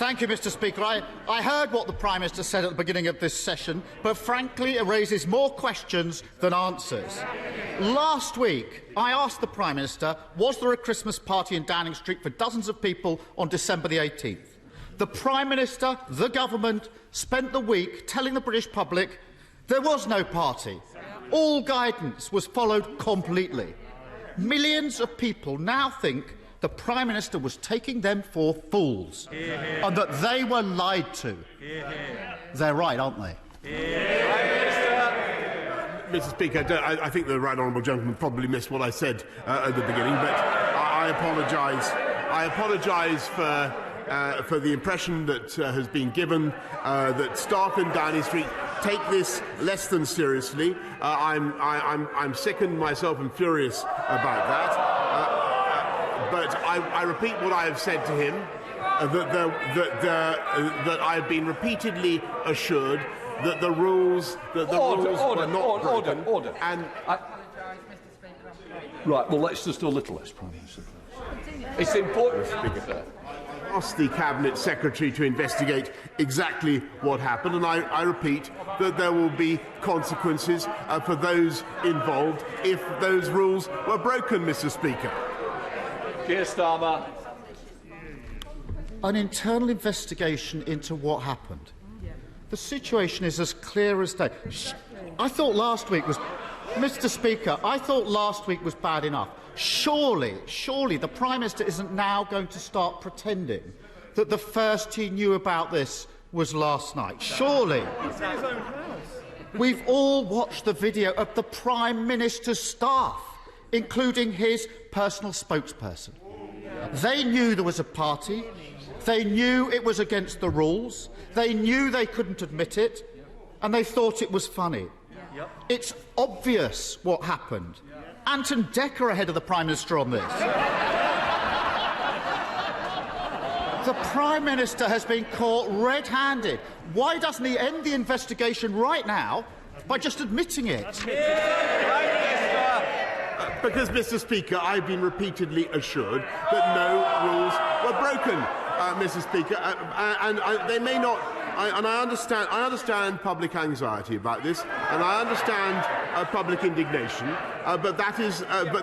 Thank you, Mr. Speaker. I heard what the Prime Minister said at the beginning of this session, but frankly it raises more questions than answers. Last week, I asked the Prime Minister, was there a Christmas party in Downing Street for dozens of people on December the 18th? The Prime Minister, the government, spent the week telling the British public there was no party. All guidance was followed completely. Millions of people now think the Prime Minister was taking them for fools and that they were lied to. They're right, aren't they? Mr. Speaker, I think the right honourable gentleman probably missed what I said at the beginning, but I apologise. I apologise for the impression that has been given that staff in Downing Street take this less than seriously. I'm sickened myself and furious about that. But I repeat what I have said to him, that I have been repeatedly assured that the rules were not broken. Order. Right, well, let's just do a little less, Prime Minister. It's important. Asked the Cabinet Secretary to investigate exactly what happened, and I repeat that there will be consequences for those involved if those rules were broken, Mr. Speaker. Keir Starmer. An internal investigation into what happened. The situation is as clear as day. I thought last week was... Mr. Speaker, I thought last week was bad enough. Surely the Prime Minister isn't now going to start pretending that the first he knew about this was last night. Surely. We've all watched the video of the Prime Minister's staff, including his personal spokesperson. They knew there was a party. They knew it was against the rules. They knew they couldn't admit it, and they thought it was funny. It's obvious what happened. Anton Decker ahead of the Prime Minister on this. The Prime Minister has been caught red-handed. Why doesn't he end the investigation right now by just admitting it? Because, Mr. Speaker, I've been repeatedly assured that no rules were broken, Mr. Speaker, and they may not. I understand public anxiety about this, and I understand public indignation. But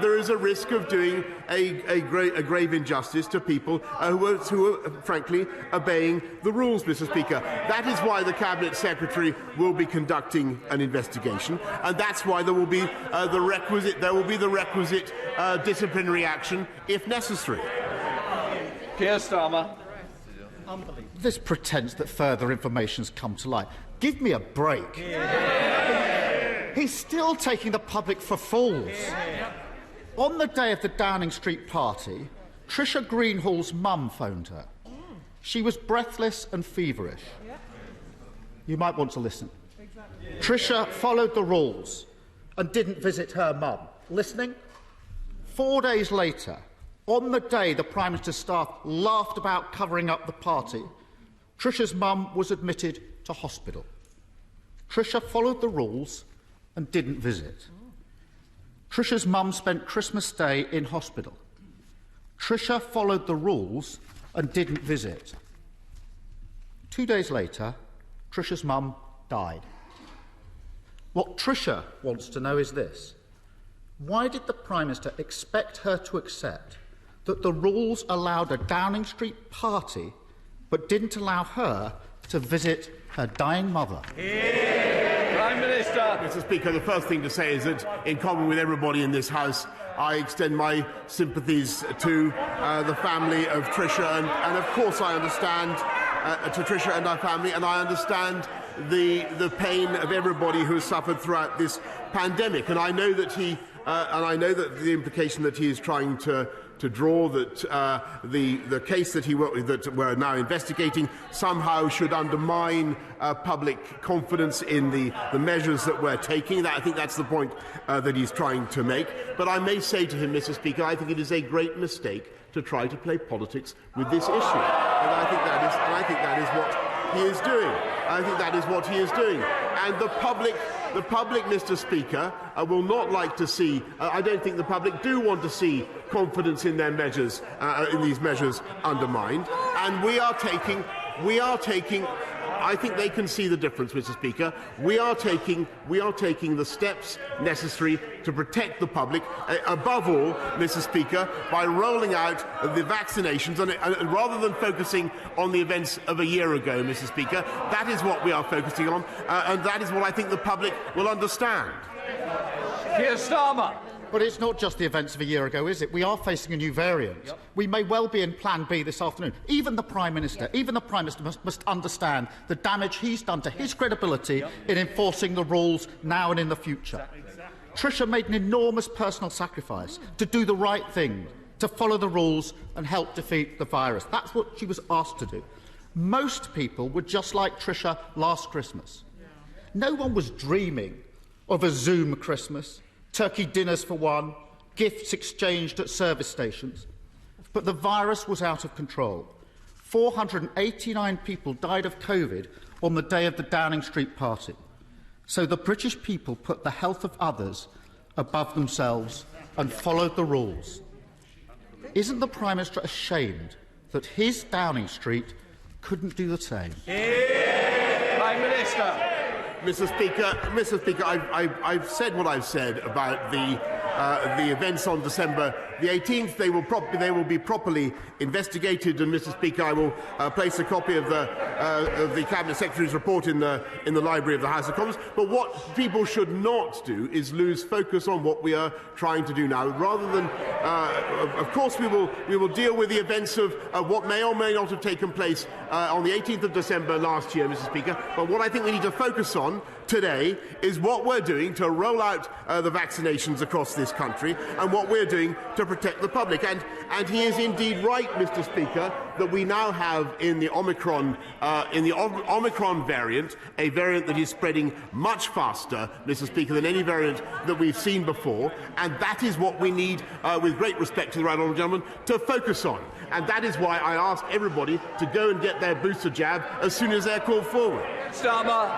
there is a risk of doing a grave injustice to people who are frankly obeying the rules, Mr. Speaker. That is why the Cabinet Secretary will be conducting an investigation, and that's why there will be the requisite disciplinary action if necessary. Keir Starmer. This pretence that further information's come to light. Give me a break. He's still taking the public for fools. On the day of the Downing Street party, Tricia Greenhall's mum phoned her. She was breathless and feverish. You might want to listen. Tricia followed the rules and didn't visit her mum. Listening? 4 days later, on the day the Prime Minister's staff laughed about covering up the party, Tricia's mum was admitted to hospital. Tricia followed the rules and didn't visit. Tricia's mum spent Christmas Day in hospital. Tricia followed the rules and didn't visit. 2 days later, Tricia's mum died. What Tricia wants to know is this: why did the Prime Minister expect her to accept that the rules allowed a Downing Street party but didn't allow her to visit her dying mother? Prime Minister. Mr. Speaker, the first thing to say is that, in common with everybody in this House, I extend my sympathies to the family of Tricia, and of course I understand to Tricia and her family, and I understand the pain of everybody who has suffered throughout this pandemic. And I know that the implication that he is trying to draw, that the case that we're now investigating somehow should undermine public confidence in the measures that we're taking. I think that's the point that he's trying to make. But I may say to him, Mr. Speaker, I think it is a great mistake to try to play politics with this issue. And I think that is what he is doing. I think that is what he is doing. And the public, Mr. Speaker, will not like to see. I don't think the public do want to see confidence in their measures, in these measures, undermined. And we are taking we are taking. I think they can see the difference, Mr. Speaker. We are taking the steps necessary to protect the public, above all, Mr. Speaker, by rolling out the vaccinations, and rather than focusing on the events of a year ago, Mr. Speaker, that is what we are focusing on, and that is what I think the public will understand. Keir Starmer. But it's not just the events of a year ago, is it? We are facing a new variant. Yep. We may well be in Plan B this afternoon. Even the Prime Minister must understand the damage he's done to his credibility in enforcing the rules now and in the future. Exactly. Tricia made an enormous personal sacrifice to do the right thing, to follow the rules and help defeat the virus. That's what she was asked to do. Most people were just like Tricia last Christmas. No one was dreaming of a Zoom Christmas, turkey dinners for one, gifts exchanged at service stations. But the virus was out of control. 489 people died of COVID on the day of the Downing Street party. So the British people put the health of others above themselves and followed the rules. Isn't the Prime Minister ashamed that his Downing Street couldn't do the same? Prime Minister. Mr. Speaker, I've said what I've said about the events on December the 18th. They will be properly investigated, and Mr. Speaker, I will place a copy of the Cabinet Secretary's report in the library of the House of Commons. But what people should not do is lose focus on what we are trying to do now. Rather than, of course, we will deal with the events of what may or may not have taken place on the 18th of December last year, Mr. Speaker. But what I think we need to focus on today is what we're doing to roll out the vaccinations across this country, and what we're doing to protect the public. And he is indeed right, Mr. Speaker, that we now have in the Omicron variant, a variant that is spreading much faster, Mr. Speaker, than any variant that we've seen before, and that is what we need, with great respect to the right honourable gentleman, to focus on. And that is why I ask everybody to go and get their booster jab as soon as they're called forward. Starmer.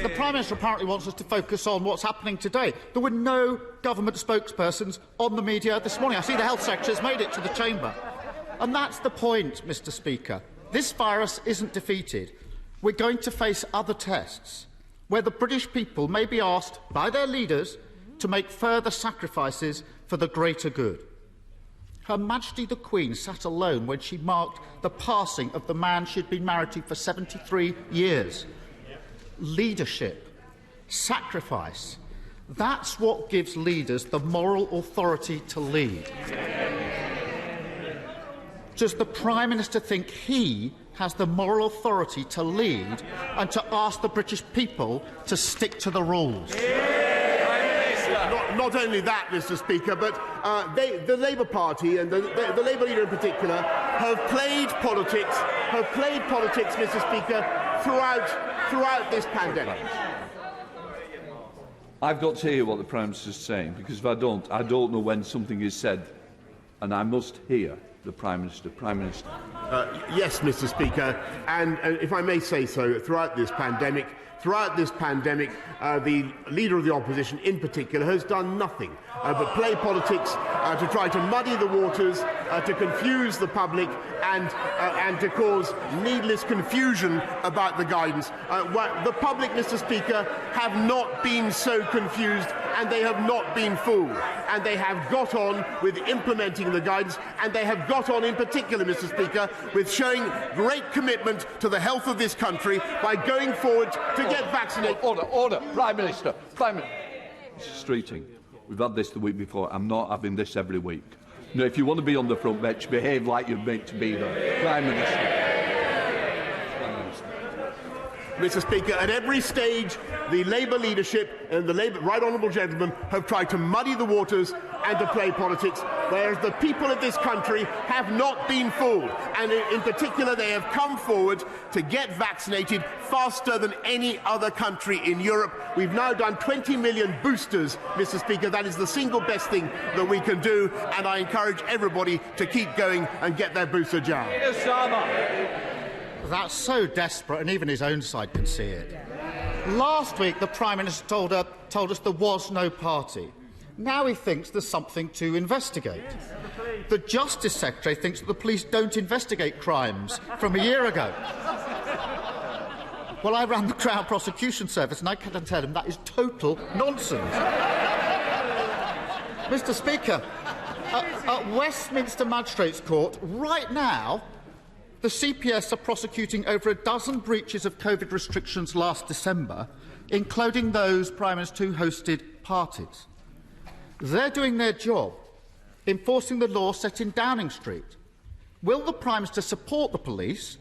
The Prime Minister apparently wants us to focus on what's happening today. There were no government spokespersons on the media this morning. I see the Health Secretary has made it to the Chamber. And that's the point, Mr. Speaker. This virus isn't defeated. We're going to face other tests where the British people may be asked by their leaders to make further sacrifices for the greater good. Her Majesty the Queen sat alone when she marked the passing of the man she'd been married to for 73 years. Leadership, sacrifice, that's what gives leaders the moral authority to lead. Does the Prime Minister think he has the moral authority to lead and to ask the British people to stick to the rules? Not only that, Mr. Speaker, but the Labour Party and the Labour leader in particular have played politics, Mr. Speaker, throughout this pandemic. I've got to hear what the Prime Minister is saying, because if I don't know when something is said, and I must hear the Prime Minister. Prime Minister. Yes, Mr. Speaker, and if I may say so, throughout this pandemic, the Leader of the Opposition in particular has done nothing but play politics to try to muddy the waters, to confuse the public and to cause needless confusion about the guidance. The public, Mr. Speaker, have not been so confused, and they have not been fooled, and they have got on with implementing the guidance, and they have got on in particular, Mr. Speaker, with showing great commitment to the health of this country by going forward to get vaccinated. Order. Prime Minister. Mr. Streeting, we've had this the week before. I'm not having this every week. No, if you want to be on the front bench, behave like you're meant to be there. Prime Minister. Mr. Speaker, at every stage, the Labour leadership and the Labour right honourable gentleman have tried to muddy the waters and to play politics, whereas the people of this country have not been fooled. And in particular, they have come forward to get vaccinated faster than any other country in Europe. We've now done 20 million boosters, Mr. Speaker. That is the single best thing that we can do, and I encourage everybody to keep going and get their booster jab. That's so desperate, and even his own side can see it. Last week, the Prime Minister told us there was no party. Now he thinks there's something to investigate. The Justice Secretary thinks that the police don't investigate crimes from a year ago. Well, I ran the Crown Prosecution Service, and I can tell him that is total nonsense. Mr. Speaker, at Westminster Magistrates' Court, right now, the CPS are prosecuting over a dozen breaches of COVID restrictions last December, including those, Prime Minister, who hosted parties. They're doing their job, enforcing the law set in Downing Street. Will the Prime Minister support the police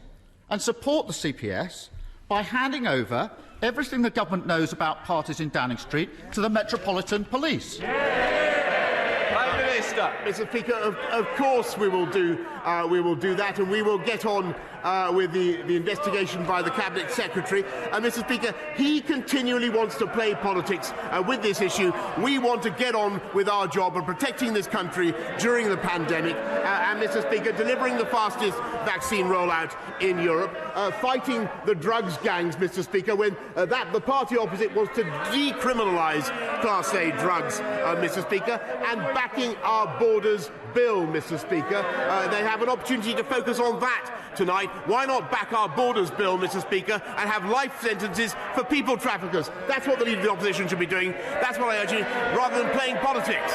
and support the CPS by handing over everything the government knows about parties in Downing Street to the Metropolitan Police? Prime Minister. Mr. Speaker, of course we will do that, and we will get on with the investigation by the Cabinet Secretary. Mr. Speaker, he continually wants to play politics with this issue. We want to get on with our job of protecting this country during the pandemic, and, Mr. Speaker, delivering the fastest vaccine rollout in Europe, fighting the drugs gangs, Mr. Speaker, when the party opposite wants to decriminalise Class A drugs, Mr. Speaker, and backing our borders bill, Mr. Speaker. They have an opportunity to focus on that tonight. Why not back our borders bill, Mr. Speaker, and have life sentences for people traffickers? That's what the Leader of the Opposition should be doing. That's what I urge you, rather than playing politics.